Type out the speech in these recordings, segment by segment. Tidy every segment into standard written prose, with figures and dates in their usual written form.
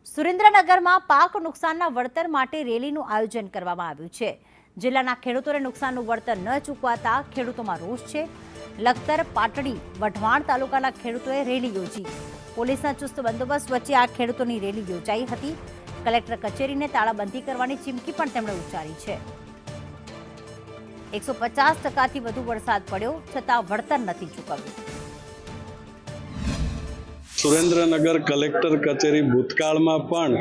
સુરેન્દ્રનગરમાં પાક નુકસાનના વળતર માટે રેલીનું આયોજન કરવામાં આવ્યું છે। જિલ્લાના ખેડૂતોને નુકસાનનું વળતર ન ચૂકવાતા ખેડૂતોમાં રોષ છે। લખતર, પાટડી, વઢવાણ તાલુકાના ખેડૂતોએ રેલી યોજી। પોલીસના ચુસ્ત બંદોબસ્ત વચ્ચે આ ખેડૂતોની રેલી યોજાઈ હતી। કલેક્ટર કચેરીને તાળાબંધી કરવાની ચીમકી પણ તેમણે ઉચ્ચારી છે। 150%થી વધુ વરસાદ પડ્યો છતાં વળતર નથી ચૂકવ્યું। સુરેન્દ્રનગર કલેક્ટર કચેરી ભૂતકાળમાં પણ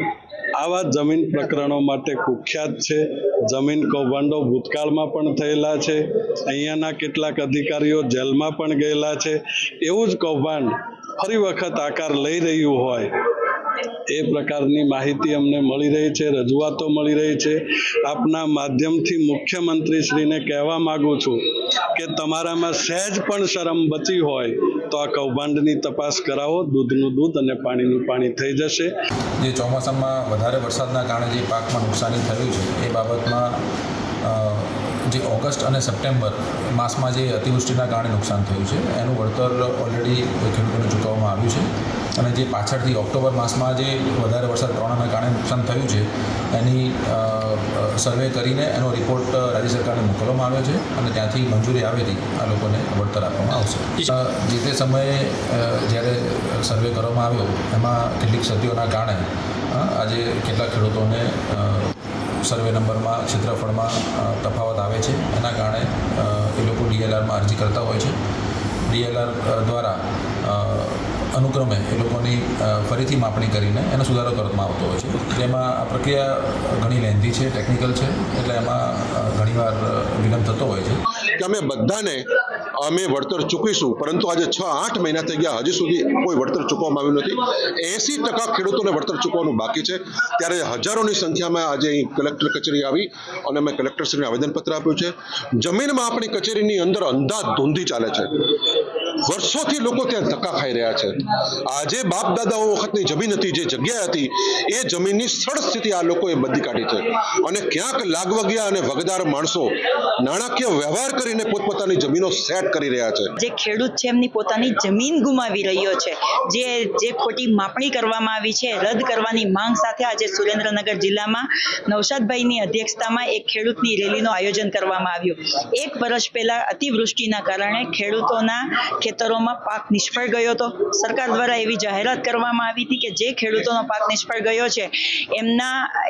આવા જમીન પ્રકરણો માટે કુખ્યાત છે। જમીન કૌભાંડો ભૂતકાળમાં પણ થયેલા છે। અહીંયાના કેટલાક અધિકારીઓ જેલમાં પણ ગયેલા છે। એવું જ કૌભાંડ ફરી વખત આકાર લઈ રહ્યું હોય એ પ્રકારની માહિતી અમને મળી રહી છે, રજૂઆતો મળી રહી છે। આપના માધ્યમથી મુખ્યમંત્રીશ્રીને કહેવા માંગુ છું કે તમારામાં સહેજ પણ શરમ બચી હોય તો આ કૌભાંડની તપાસ કરાવો। દૂધનું દૂધ અને પાણીનું પાણી થઈ જશે। જે ચોમાસામાં વધારે વરસાદના કારણે જે પાકમાં નુકસાની થયું છે એ બાબતમાં જે ઓગસ્ટ અને સપ્ટેમ્બર માસમાં જે અતિવૃષ્ટિના કારણે નુકસાન થયું છે એનું વળતર ઓલરેડી ખેડૂતોને ચૂકવવામાં આવ્યું છે। અને જે પાછળથી ઓક્ટોબર માસમાં જે વધારે વરસાદ પડવાના કારણે નુકસાન થયું છે એની સર્વે કરીને એનો રિપોર્ટ રાજ્ય સરકારને મોકલવામાં આવ્યો છે અને ત્યાંથી મંજૂરી આવેલી આ લોકોને વળતર આપવામાં આવશે। જે તે સમયે જ્યારે સર્વે કરવામાં આવ્યો એમાં કેટલીક ક્ષતિઓના કારણે આજે કેટલાક ખેડૂતોને સર્વે નંબરમાં ક્ષેત્રફળમાં તફાવત આવે છે। એના કારણે એ લોકો ડીએલઆરમાં અરજી કરતા હોય છે। ડીએલઆર દ્વારા અનુક્રમે એ લોકોની ફરીથી માપણી કરીને એનો સુધારો કરવામાં આવતો હોય છે, જેમાં આ પ્રક્રિયા ઘણી લેન્ધી છે, ટેકનિકલ છે, એટલે એમાં ઘણીવાર વિલંબ થતો હોય છે કે અમે બધાને અમે વળતર ચૂકવીશું, પરંતુ આજે 6-8 મહિના થઈ ગયા હજી સુધી કોઈ વળતર ચૂકવવામાં આવ્યું નથી। 80% ખેડૂતોને વળતર ચૂકવવાનું બાકી છે। ત્યારે હજારોની સંખ્યામાં આજે અહીં કલેક્ટર કચેરી આવી અને અમે કલેક્ટરશ્રીને આવેદનપત્ર આપ્યું છે। જમીનમાં આપણી કચેરીની અંદર અંધાધૂંધી ચાલે છે। વર્ષોથી લોકો ત્યાં ધક્કા ખાઈ રહ્યા છે। આજે બાપ દાદાઓ વખતની જમીન હતી, જે જગ્યા હતી, એ જમીનની સડ સ્થિતિ આ લોકોએ બદલી કાઢી છે અને ક્યાંક લાગવગિયા અને વગદાર માણસો નાણાકીય વ્યવહાર કરીને પોતપોતાની જમીનો સેટ કરી રહ્યા છે। જે ખેડૂત છે એમની પોતાની જમીન ગુમાવી રહ્યો છે, જે ખોટી માપણી કરવામાં આવી છે રદ કરવાની માંગ સાથે આજે સુરેન્દ્રનગર જિલ્લામાં નૌશાદભાઈની અધ્યક્ષતામાં એક ખેડૂતની રેલીનું આયોજન કરવામાં આવ્યું। 1 વર્ષ પહેલા અતિવૃષ્ટિના કારણે ખેડૂતોના ખેતરોમાં પાક નિષ્ફળ ગયો હતો। સરકાર દ્વારા એવી જાહેરાત કરવામાં આવી હતી કે જે ખેડૂતોનો પાક નિષ્ફળ ગયો છે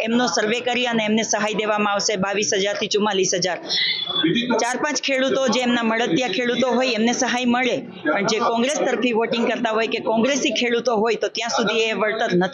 એમનો સર્વે કરી અને એમને સહાય દેવામાં આવશે 22,000 થી 44,000। 4-5 ખેડૂતો જે એમના મળતિયા ખેડૂતો હોય એમને સહાય મળે, પણ જે કોંગ્રેસ તરફી વોટિંગ કરતા હોય કે કોંગ્રેસી ખેડૂતો હોય તો ત્યાં સુધી એ વળતર નથી।